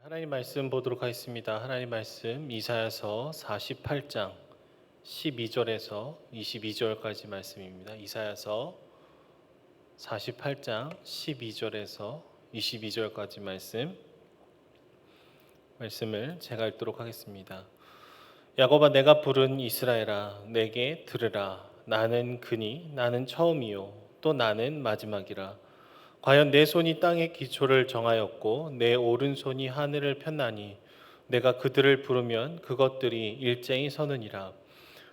하나님 말씀 보도록 하겠습니다. 하나님 말씀 이사야서 48장 12절에서 22절까지 말씀입니다. 이사야서 48장 12절에서 22절까지 말씀을 제가 읽도록 하겠습니다. 야곱아, 내가 부른 이스라엘아, 내게 들으라. 나는 그니 나는 처음이요 또 나는 마지막이라. 과연 내 손이 땅의 기초를 정하였고 내 오른손이 하늘을 폈나니 내가 그들을 부르면 그것들이 일제히 서느니라.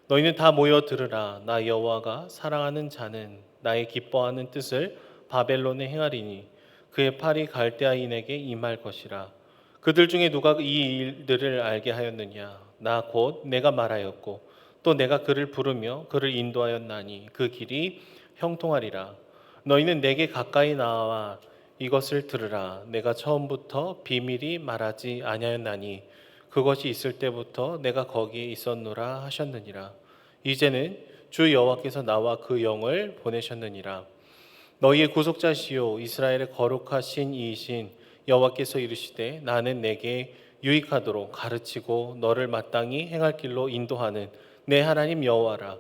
너희는 다 모여 들으라. 나 여호와가 사랑하는 자는 나의 기뻐하는 뜻을 바벨론에 행하리니 그의 팔이 갈대아인에게 임할 것이라. 그들 중에 누가 이 일들을 알게 하였느냐? 나 곧 내가 말하였고 또 내가 그를 부르며 그를 인도하였나니 그 길이 형통하리라. 너희는 내게 가까이 나와 이것을 들으라. 내가 처음부터 비밀이 말하지 아니하였나니 그것이 있을 때부터 내가 거기에 있었노라 하셨느니라. 이제는 주 여호와께서 나와 그 영을 보내셨느니라. 너희의 구속자시요 이스라엘의 거룩하신 이이신 여호와께서 이르시되 나는 내게 유익하도록 가르치고 너를 마땅히 행할 길로 인도하는 내 하나님 여호와라.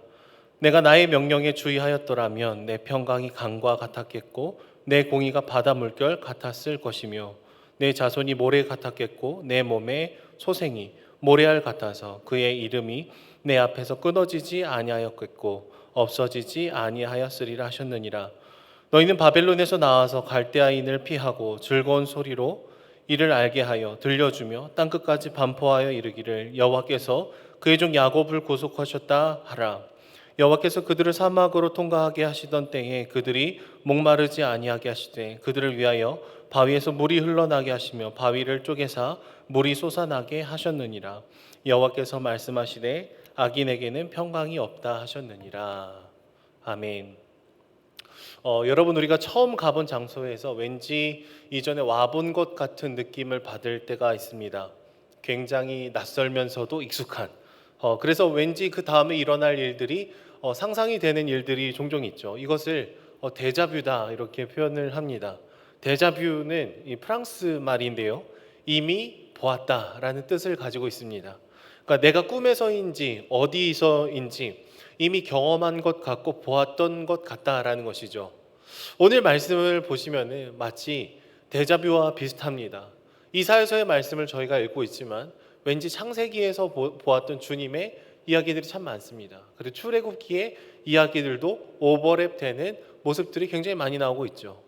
내가 나의 명령에 주의하였더라면 내 평강이 강과 같았겠고 내 공의가 바다 물결 같았을 것이며 내 자손이 모래 같았겠고 내 몸의 소생이 모래알 같아서 그의 이름이 내 앞에서 끊어지지 아니하였겠고 없어지지 아니하였으리라 하셨느니라. 너희는 바벨론에서 나와서 갈대아인을 피하고 즐거운 소리로 이를 알게 하여 들려주며 땅끝까지 반포하여 이르기를 여호와께서 그의 종 야곱을 구속하셨다 하라. 여호와께서 그들을 사막으로 통과하게 하시던 때에 그들이 목마르지 아니하게 하시되 그들을 위하여 바위에서 물이 흘러나게 하시며 바위를 쪼개사 물이 솟아나게 하셨느니라. 여호와께서 말씀하시되 악인에게는 평강이 없다 하셨느니라. 아멘. 여러분, 우리가 처음 가본 장소에서 왠지 이전에 와본 것 같은 느낌을 받을 때가 있습니다. 굉장히 낯설면서도 익숙한. 그래서 왠지 그 다음에 일어날 일들이 상상이 되는 일들이 종종 있죠. 이것을 데자뷰다 이렇게 표현을 합니다. 데자뷰는 이 프랑스 말인데요. 이미 보았다라는 뜻을 가지고 있습니다. 그러니까 내가 꿈에서인지 어디서인지 이미 경험한 것 같고 보았던 것 같다라는 것이죠. 오늘 말씀을 보시면 마치 데자뷰와 비슷합니다. 이사야서의 말씀을 저희가 읽고 있지만 왠지 창세기에서 보았던 주님의 이야기들이 참 많습니다. 그리고 출애굽기의 이야기들도 오버랩되는 모습들이 굉장히 많이 나오고 있죠.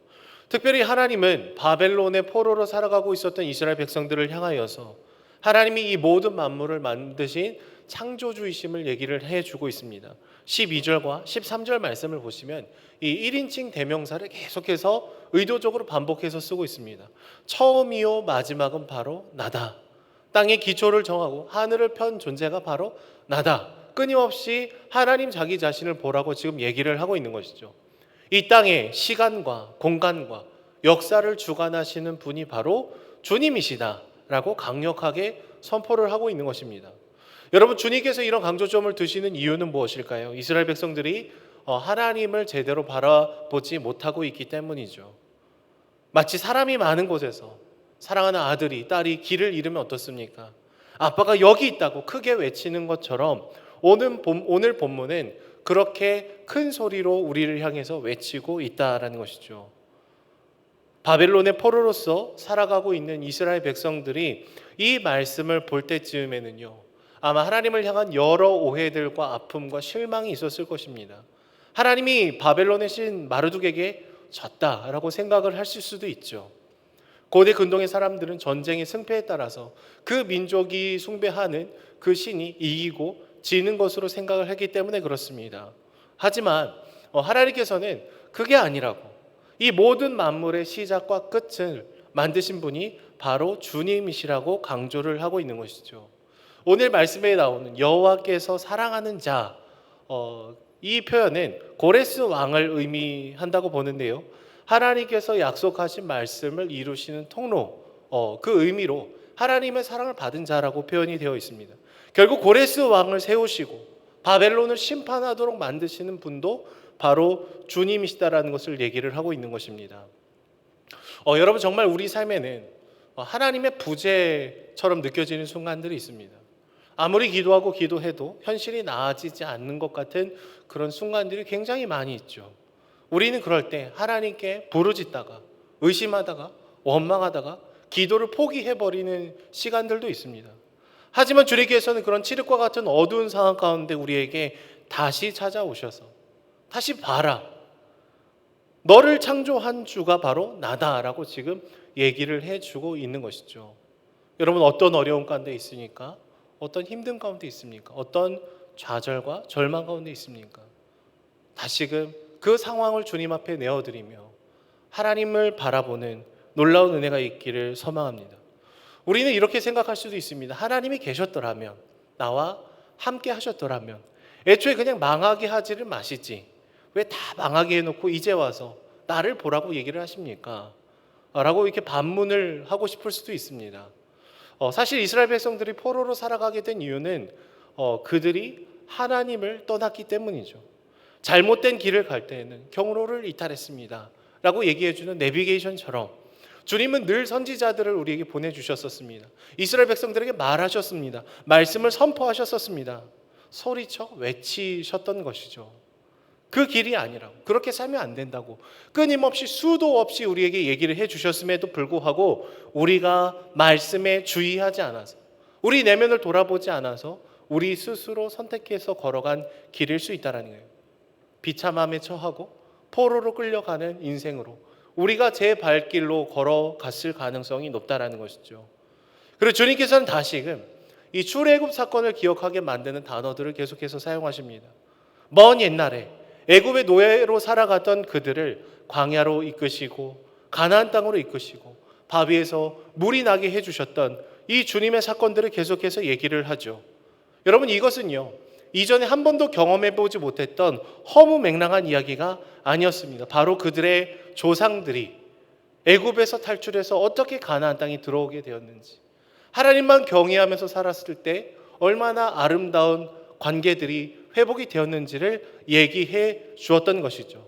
특별히 하나님은 바벨론의 포로로 살아가고 있었던 이스라엘 백성들을 향하여서 하나님이 이 모든 만물을 만드신 창조주이심을 얘기를 해주고 있습니다. 12절과 13절 말씀을 보시면 이 1인칭 대명사를 계속해서 의도적으로 반복해서 쓰고 있습니다. 처음이요 마지막은 바로 나다. 땅의 기초를 정하고 하늘을 편 존재가 바로 나다. 끊임없이 하나님 자기 자신을 보라고 지금 얘기를 하고 있는 것이죠. 이 땅의 시간과 공간과 역사를 주관하시는 분이 바로 주님이시다라고 강력하게 선포를 하고 있는 것입니다. 여러분, 주님께서 이런 강조점을 두시는 이유는 무엇일까요? 이스라엘 백성들이 하나님을 제대로 바라보지 못하고 있기 때문이죠. 마치 사람이 많은 곳에서 사랑하는 아들이 딸이 길을 잃으면 어떻습니까? 아빠가 여기 있다고 크게 외치는 것처럼 오늘 본문은 그렇게 큰 소리로 우리를 향해서 외치고 있다라는 것이죠. 바벨론의 포로로서 살아가고 있는 이스라엘 백성들이 이 말씀을 볼 때쯤에는요, 아마 하나님을 향한 여러 오해들과 아픔과 실망이 있었을 것입니다. 하나님이 바벨론의 신 마르둑에게 졌다라고 생각을 하실 수도 있죠. 고대 근동의 사람들은 전쟁의 승패에 따라서 그 민족이 숭배하는 그 신이 이기고 지는 것으로 생각을 했기 때문에 그렇습니다. 하지만 하나님께서는 그게 아니라고, 이 모든 만물의 시작과 끝을 만드신 분이 바로 주님이시라고 강조를 하고 있는 것이죠. 오늘 말씀에 나오는 여호와께서 사랑하는 자, 이 표현은 고레스 왕을 의미한다고 보는데요. 하나님께서 약속하신 말씀을 이루시는 통로, 그 의미로 하나님의 사랑을 받은 자라고 표현이 되어 있습니다. 결국 고레스 왕을 세우시고 바벨론을 심판하도록 만드시는 분도 바로 주님이시다라는 것을 얘기를 하고 있는 것입니다. 여러분, 정말 우리 삶에는 하나님의 부재처럼 느껴지는 순간들이 있습니다. 아무리 기도하고 기도해도 현실이 나아지지 않는 것 같은 그런 순간들이 굉장히 많이 있죠. 우리는 그럴 때 하나님께 부르짖다가 의심하다가 원망하다가 기도를 포기해버리는 시간들도 있습니다. 하지만 주님께서는 그런 칠흑과 같은 어두운 상황 가운데 우리에게 다시 찾아오셔서 다시 봐라. 너를 창조한 주가 바로 나다라고 지금 얘기를 해주고 있는 것이죠. 여러분 어떤 어려움 가운데 있습니까? 어떤 힘든 가운데 있습니까? 어떤 좌절과 절망 가운데 있습니까? 다시금 그 상황을 주님 앞에 내어드리며 하나님을 바라보는 놀라운 은혜가 있기를 소망합니다. 우리는 이렇게 생각할 수도 있습니다. 하나님이 계셨더라면, 나와 함께 하셨더라면 애초에 그냥 망하게 하지를 마시지 왜 다 망하게 해놓고 이제 와서 나를 보라고 얘기를 하십니까? 라고 이렇게 반문을 하고 싶을 수도 있습니다. 사실 이스라엘 백성들이 포로로 살아가게 된 이유는 그들이 하나님을 떠났기 때문이죠. 잘못된 길을 갈 때에는 경로를 이탈했습니다 라고 얘기해주는 내비게이션처럼 주님은 늘 선지자들을 우리에게 보내주셨었습니다. 이스라엘 백성들에게 말하셨습니다. 말씀을 선포하셨었습니다. 소리쳐 외치셨던 것이죠. 그 길이 아니라고, 그렇게 살면 안 된다고 끊임없이 수도 없이 우리에게 얘기를 해주셨음에도 불구하고 우리가 말씀에 주의하지 않아서, 우리 내면을 돌아보지 않아서 우리 스스로 선택해서 걸어간 길일 수 있다는 거예요. 비참함에 처하고 포로로 끌려가는 인생으로 우리가 제 발길로 걸어갔을 가능성이 높다라는 것이죠. 그리고 주님께서는 다시금 이 출애굽 사건을 기억하게 만드는 단어들을 계속해서 사용하십니다. 먼 옛날에 애굽의 노예로 살아갔던 그들을 광야로 이끄시고 가나안 땅으로 이끄시고 바위에서 물이 나게 해주셨던 이 주님의 사건들을 계속해서 얘기를 하죠. 여러분 이것은요, 이전에 한 번도 경험해보지 못했던 허무맹랑한 이야기가 아니었습니다. 바로 그들의 조상들이 애굽에서 탈출해서 어떻게 가나안 땅에 들어오게 되었는지, 하나님만 경외하면서 살았을 때 얼마나 아름다운 관계들이 회복이 되었는지를 얘기해 주었던 것이죠.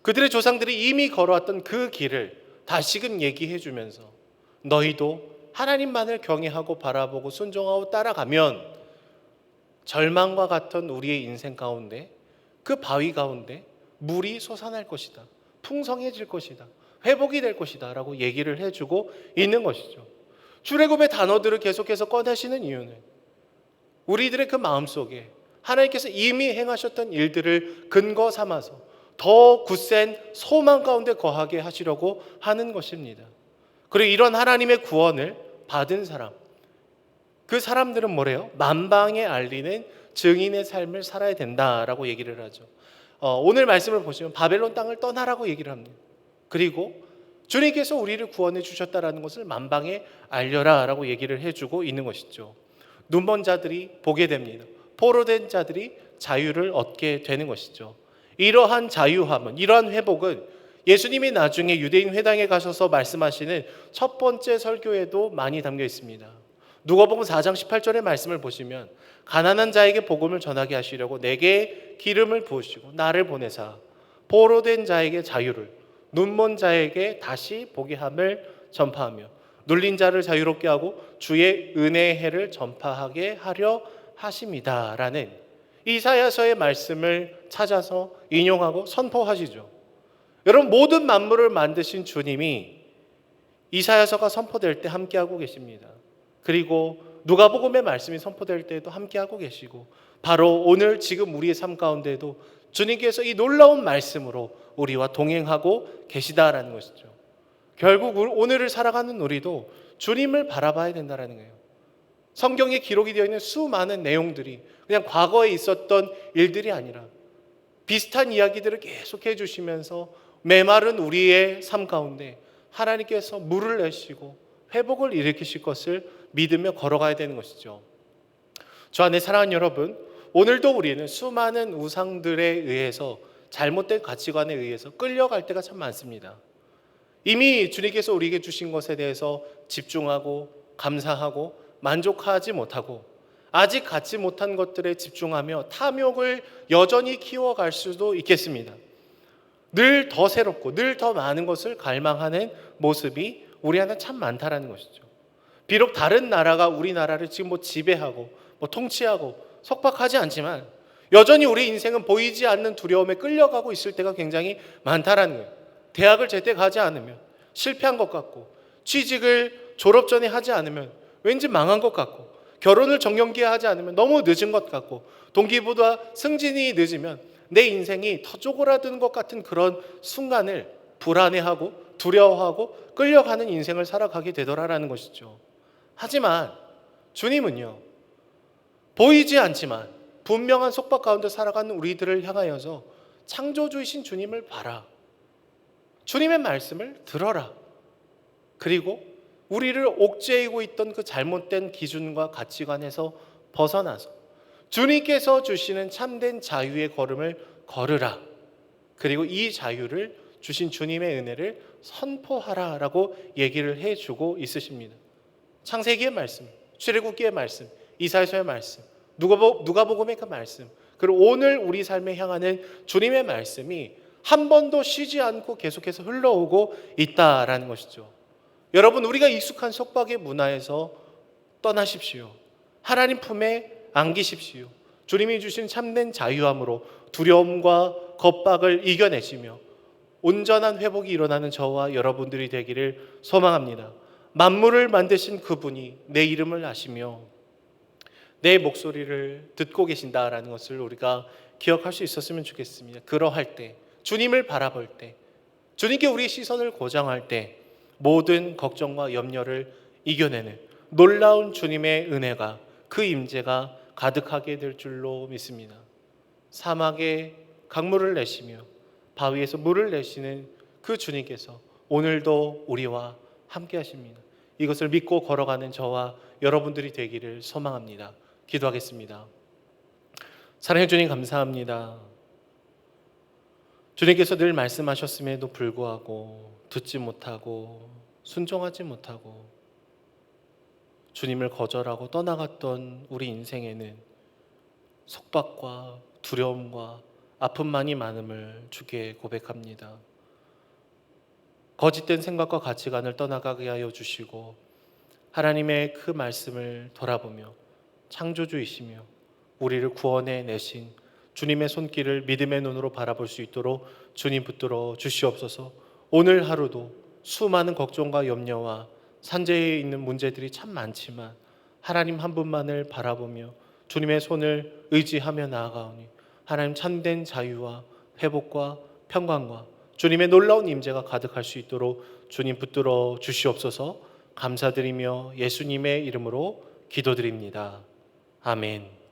그들의 조상들이 이미 걸어왔던 그 길을 다시금 얘기해 주면서 너희도 하나님만을 경외하고 바라보고 순종하고 따라가면 절망과 같은 우리의 인생 가운데, 그 바위 가운데 물이 솟아날 것이다, 풍성해질 것이다, 회복이 될 것이다 라고 얘기를 해주고 있는 것이죠. 출애굽의 단어들을 계속해서 꺼내시는 이유는 우리들의 그 마음속에 하나님께서 이미 행하셨던 일들을 근거 삼아서 더 굳센 소망 가운데 거하게 하시려고 하는 것입니다. 그리고 이런 하나님의 구원을 받은 사람, 그 사람들은 뭐래요? 만방에 알리는 증인의 삶을 살아야 된다라고 얘기를 하죠. 오늘 말씀을 보시면 바벨론 땅을 떠나라고 얘기를 합니다. 그리고 주님께서 우리를 구원해 주셨다라는 것을 만방에 알려라 라고 얘기를 해주고 있는 것이죠. 눈먼 자들이 보게 됩니다. 포로된 자들이 자유를 얻게 되는 것이죠. 이러한 자유함은, 이러한 회복은 예수님이 나중에 유대인 회당에 가셔서 말씀하시는 첫 번째 설교에도 많이 담겨 있습니다. 누가복음 4장 18절의 말씀을 보시면 가난한 자에게 복음을 전하게 하시려고 내게 기름을 부으시고 나를 보내사 포로된 자에게 자유를, 눈먼 자에게 다시 보게 함을 전파하며 눌린 자를 자유롭게 하고 주의 은혜의 해를 전파하게 하려 하십니다 라는 이사야서의 말씀을 찾아서 인용하고 선포하시죠. 여러분 모든 만물을 만드신 주님이 이사야서가 선포될 때 함께하고 계십니다. 그리고 누가복음의 말씀이 선포될 때에도 함께하고 계시고 바로 오늘 지금 우리의 삶 가운데도 주님께서 이 놀라운 말씀으로 우리와 동행하고 계시다라는 것이죠. 결국 오늘을 살아가는 우리도 주님을 바라봐야 된다는 거예요. 성경에 기록이 되어 있는 수많은 내용들이 그냥 과거에 있었던 일들이 아니라 비슷한 이야기들을 계속해 주시면서 메마른 우리의 삶 가운데 하나님께서 물을 내시고 회복을 일으키실 것을 믿으며 걸어가야 되는 것이죠. 저 안에 사랑하는 여러분, 오늘도 우리는 수많은 우상들에 의해서, 잘못된 가치관에 의해서 끌려갈 때가 참 많습니다. 이미 주님께서 우리에게 주신 것에 대해서 집중하고 감사하고 만족하지 못하고 아직 갖지 못한 것들에 집중하며 탐욕을 여전히 키워갈 수도 있겠습니다. 늘 더 새롭고 늘 더 많은 것을 갈망하는 모습이 우리 안에 참 많다라는 것이죠. 비록 다른 나라가 우리나라를 지금 지배하고 통치하고 속박하지 않지만 여전히 우리 인생은 보이지 않는 두려움에 끌려가고 있을 때가 굉장히 많다라는 거예요. 대학을 제때 가지 않으면 실패한 것 같고, 취직을 졸업 전에 하지 않으면 왠지 망한 것 같고, 결혼을 정년기에 하지 않으면 너무 늦은 것 같고, 동기보다 승진이 늦으면 내 인생이 더 쪼그라드는 것 같은 그런 순간을 불안해하고 두려워하고 끌려가는 인생을 살아가게 되더라라는 것이죠. 하지만 주님은요, 보이지 않지만 분명한 속박 가운데 살아가는 우리들을 향하여서 창조주이신 주님을 봐라, 주님의 말씀을 들어라, 그리고 우리를 옥죄이고 있던 그 잘못된 기준과 가치관에서 벗어나서 주님께서 주시는 참된 자유의 걸음을 걸으라, 그리고 이 자유를 주신 주님의 은혜를 선포하라라고 얘기를 해주고 있으십니다. 창세기의 말씀, 출애굽기의 말씀, 이사야서의 말씀, 누가복음의 그 말씀, 그리고 오늘 우리 삶에 향하는 주님의 말씀이 한 번도 쉬지 않고 계속해서 흘러오고 있다라는 것이죠. 여러분, 우리가 익숙한 속박의 문화에서 떠나십시오. 하나님 품에 안기십시오. 주님이 주신 참된 자유함으로 두려움과 겁박을 이겨내시며 온전한 회복이 일어나는 저와 여러분들이 되기를 소망합니다. 만물을 만드신 그분이 내 이름을 아시며 내 목소리를 듣고 계신다라는 것을 우리가 기억할 수 있었으면 좋겠습니다. 그러할 때, 주님을 바라볼 때, 주님께 우리의 시선을 고정할 때 모든 걱정과 염려를 이겨내는 놀라운 주님의 은혜가, 그 임재가 가득하게 될 줄로 믿습니다. 사막에 강물을 내시며 바위에서 물을 내시는 그 주님께서 오늘도 우리와 함께 하십니다. 이것을 믿고 걸어가는 저와 여러분들이 되기를 소망합니다. 기도하겠습니다. 사랑해 주님, 감사합니다. 주님께서 늘 말씀하셨음에도 불구하고 듣지 못하고 순종하지 못하고 주님을 거절하고 떠나갔던 우리 인생에는 속박과 두려움과 아픔만이 많음을 주께 고백합니다. 거짓된 생각과 가치관을 떠나가게 하여 주시고 하나님의 그 말씀을 돌아보며 창조주이시며 우리를 구원해 내신 주님의 손길을 믿음의 눈으로 바라볼 수 있도록 주님 붙들어 주시옵소서. 오늘 하루도 수많은 걱정과 염려와 산재에 있는 문제들이 참 많지만 하나님 한 분만을 바라보며 주님의 손을 의지하며 나아가오니 하나님 참된 자유와 회복과 평강과 주님의 놀라운 임재가 가득할 수 있도록 주님 붙들어 주시옵소서. 감사드리며 예수님의 이름으로 기도드립니다. 아멘.